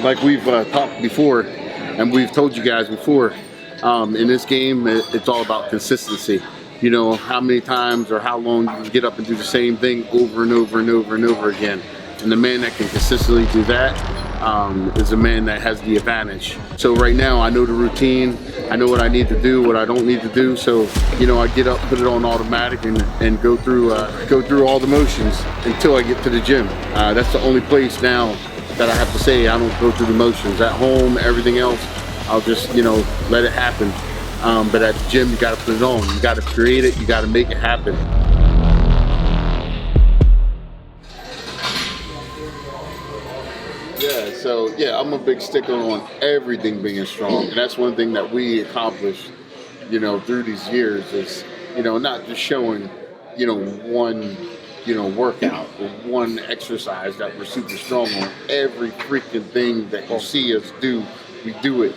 like we've talked before, and we've told you guys before, in this game, it's all about consistency. You know, how many times or how long you can get up and do the same thing over and over and over and over again. And the man that can consistently do that is the man that has the advantage. So right now, I know the routine. I know what I need to do, what I don't need to do. So, you know, I get up, put it on automatic, and go through all the motions until I get to the gym. That's the only place now that I have to say I don't go through the motions. At home, everything else, I'll just, you know, let it happen. But at the gym, you got to put it on. You got to create it. You got to make it happen. Yeah, so yeah, I'm a big stickler on everything being strong, and that's one thing that we accomplished, you know, through these years is, you know, not just showing, you know, one, you know, workout or one exercise that we're super strong on. Every freaking thing that you see us do, we do it.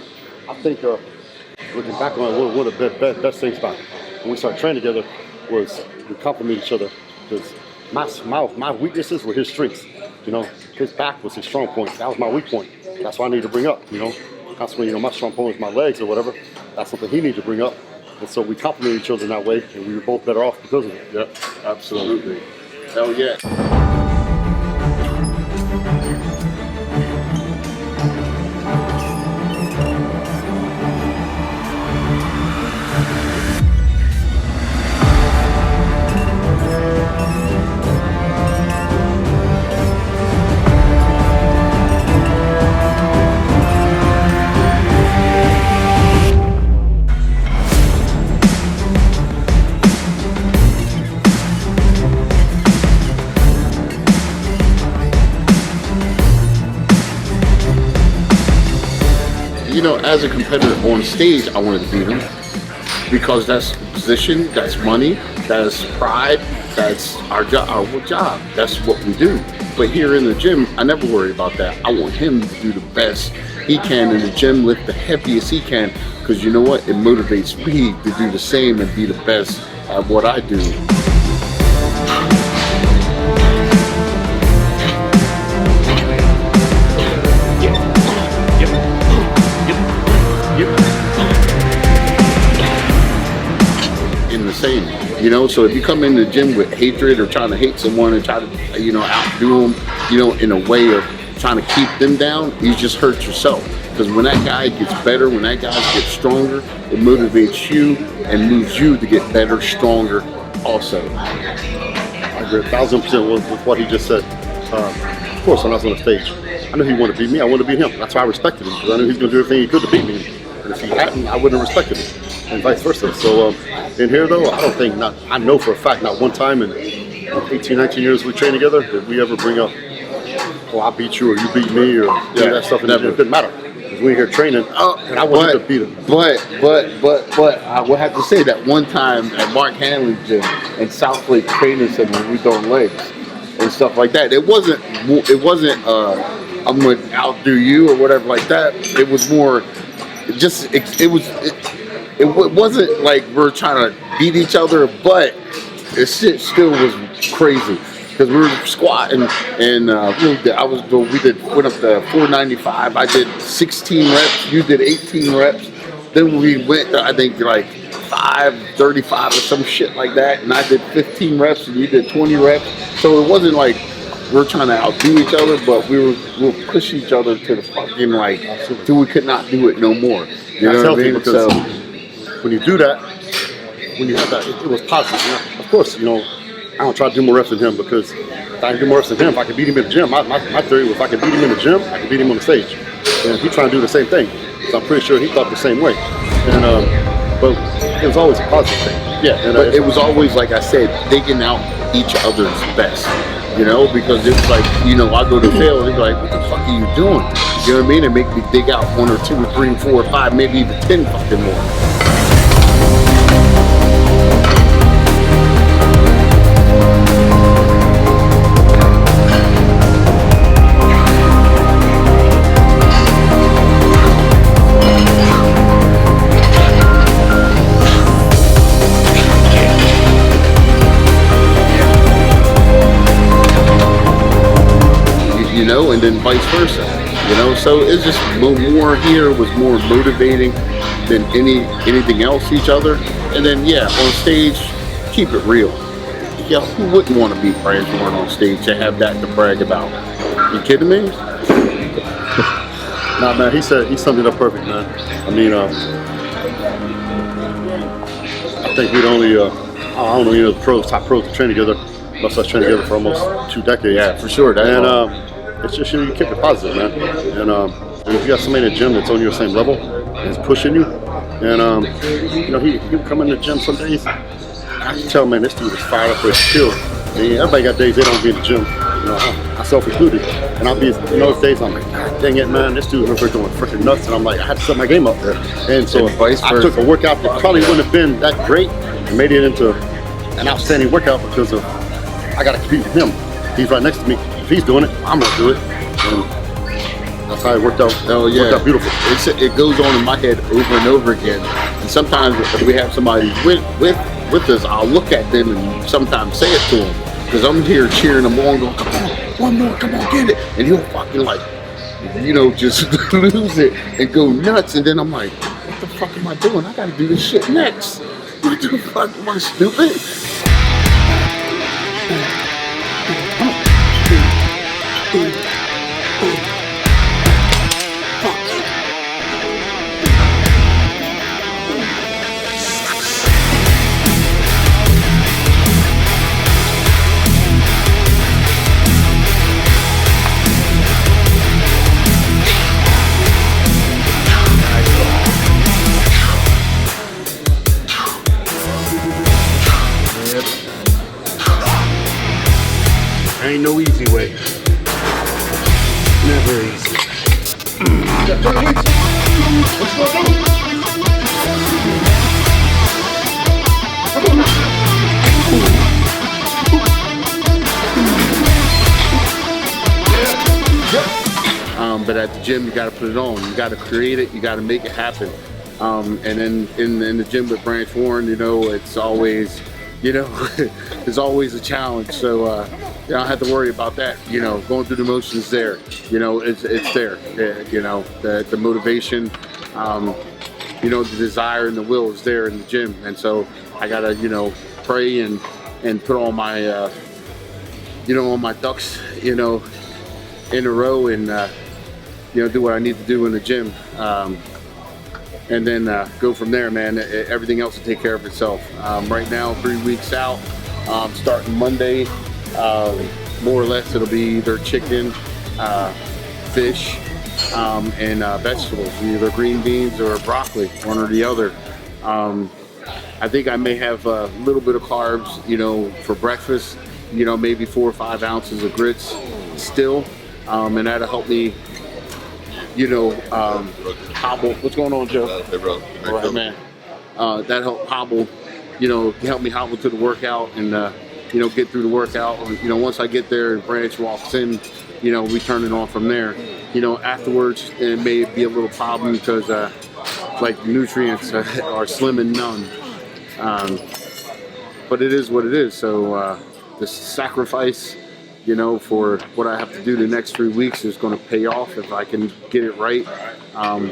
I think looking back on it, one of the best things about when we started training together was we complement each other, because my weaknesses were his strengths. You know, his back was his strong point. That was my weak point. That's what I need to bring up. You know, constantly, you know, my strong point is my legs or whatever. That's something he needs to bring up. And so we complement each other in that way, and we were both better off because of it. Yep, absolutely. Hell yeah. You know, as a competitor on stage, I wanted to beat him because that's position, that's money, that's pride, that's our job. That's what we do. But here in the gym, I never worry about that. I want him to do the best he can in the gym, lift the heaviest he can, because you know what? It motivates me to do the same and be the best at what I do. Same, you know, so if you come in the gym with hatred or trying to hate someone and try to, you know, outdo them, you know, in a way of trying to keep them down, you just hurt yourself. Because when that guy gets better, when that guy gets stronger, it motivates you and moves you to get better, stronger also. I agree 1,000% with what he just said. Of course, when I was on the stage, I knew he wanted to beat me, I wanted to beat him. That's why I respected him, because I knew he was going to do everything he could to beat me. And if he hadn't, I wouldn't have respected him. And vice versa. So in here though, I don't think, I know for a fact not one time in 18, 19 years we trained together did we ever bring up, oh, I beat you or you beat me or that stuff. Never. It didn't matter. Because we here training and I wanted to beat him. But I would have to say that one time at Mark Hanley's gym in South Lake Training Center when we throwing legs and stuff like that, it wasn't I'm going to outdo you or whatever like that. It was more it wasn't like we're trying to beat each other, but the shit still was crazy because we were squatting and we went up to 495. I did 16 reps. You did 18 reps. Then we went to, I think, like 535 or some shit like that, and I did 15 reps and you did 20 reps. So it wasn't like we're trying to outdo each other, but we'll push each other to the fucking like till we could not do it no more. You know what I mean? Because when you do that, when you have that, it was positive. You know? Of course, you know, I don't try to do more reps than him, because if I can do more reps than him, if I can beat him in the gym, my theory was if I can beat him in the gym, I can beat him on the stage. And he's trying to do the same thing. So I'm pretty sure he thought the same way. And but it was always a positive thing. Yeah, and but it was always, like I said, digging out each other's best. You know, because it's like, you know, I go to fail and they're like, what the fuck are you doing? You know what I mean? And make me dig out 1 or 2 or 3 or 4 or 5, maybe even 10 fucking more. You know, and then vice versa. You know, so it's just more here was more motivating than anything else each other. And then yeah, on stage, keep it real. Yeah, who wouldn't want to beat Brand Warren on stage to have that to brag about? You kidding me? Nah, man, he summed it up perfect, man. I mean, I think we'd only, I don't know, you know, the top pros to train together. Most of us trained together for almost 2 decades. Yeah, for sure. It's just, you keep it positive, man. And if you got somebody in the gym that's on your same level and is pushing you, and you know, he'll come in the gym some days. I can tell, man, this dude is fired up for his skill. I mean, everybody got days they don't be in the gym. You know, myself included. And I'll be, you know, those days I'm like, God dang it, man, this dude over going freaking nuts. And I'm like, I had to set my game up there. And so I took a workout that probably wouldn't have been that great and made it into an outstanding workout because of I got to compete with him. He's right next to me. If he's doing it, I'm going to do it. And that's how it worked out. Oh yeah, worked out beautiful. It goes on in my head over and over again. And sometimes if we have somebody with us, I'll look at them and sometimes say it to them because I'm here cheering them on, going, "Come on, one more, come on, get it!" And he'll fucking like, you know, just lose it and go nuts. And then I'm like, "What the fuck am I doing? I got to do this shit next. What the fuck? Am I stupid?" Ain't no easy way. Never easy. But at the gym, you got to put it on. You got to create it. You got to make it happen. And then in the gym with Branch Warren, you know, it's always, you know, it's always a challenge. So you don't have to worry about that. You know, going through the motions there. You know, it's there. You know, the motivation, you know, the desire and the will is there in the gym. And so I gotta, you know, pray and put all my, you know, all my ducks, you know, in a row and you know, do what I need to do in the gym. And then go from there, man. Everything else will take care of itself. Right now, 3 weeks out, starting Monday, more or less it'll be either chicken, fish, and vegetables, either green beans or broccoli, one or the other. I think I may have a little bit of carbs, you know, for breakfast, you know, maybe 4 or 5 ounces of grits still, and that'll help me, you know, hobble. What's going on, Joe? Hey, bro. All right, man. That help hobble, you know, help me hobble to the workout and, you know, get through the workout. You know, once I get there and Branch walks in, you know, we turn it on from there. You know, afterwards, it may be a little problem because, like, nutrients are slim and none. But it is what it is. So the sacrifice, you know, for what I have to do the next 3 weeks is going to pay off if I can get it right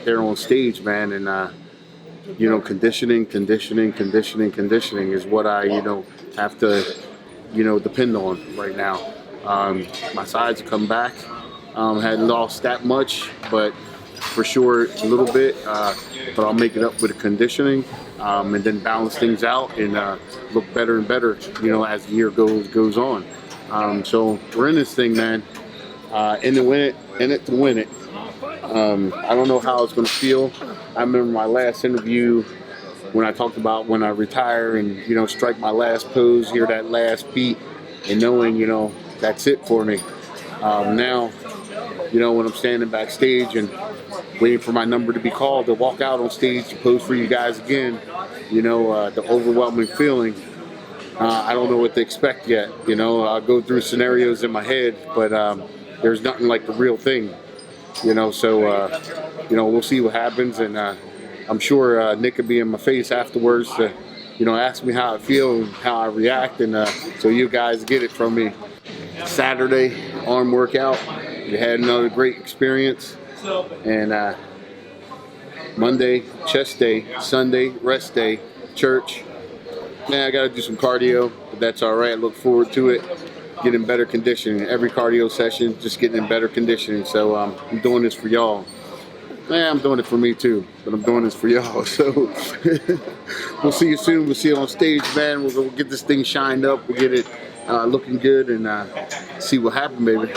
there on stage, man. And, you know, conditioning is what I, you know, have to, you know, depend on right now. My sides have come back. Hadn't lost that much, but for sure a little bit. But I'll make it up with the conditioning and then balance things out and look better and better, you know, as the year goes on. So we're in this thing, man. In it to win it. I don't know how it's going to feel. I remember my last interview when I talked about when I retire and, you know, strike my last pose, hear that last beat, and knowing, you know, that's it for me. Now, you know, when I'm standing backstage and waiting for my number to be called to walk out on stage to pose for you guys again, you know, the overwhelming feeling. I don't know what to expect yet. You know, I'll go through scenarios in my head, but there's nothing like the real thing. You know, so, you know, we'll see what happens. And I'm sure Nick will be in my face afterwards to, you know, ask me how I feel and how I react. And so you guys get it from me. Saturday, arm workout. We had another great experience. And Monday, chest day. Sunday, rest day. Church. Man, I got to do some cardio, but that's all right. I look forward to it. Getting better conditioning. Every cardio session, just getting in better conditioning. So I'm doing this for y'all. Man, I'm doing it for me too, but I'm doing this for y'all. So we'll see you soon. We'll see you on stage, man. We'll get this thing shined up. We'll get it looking good and see what happens, baby.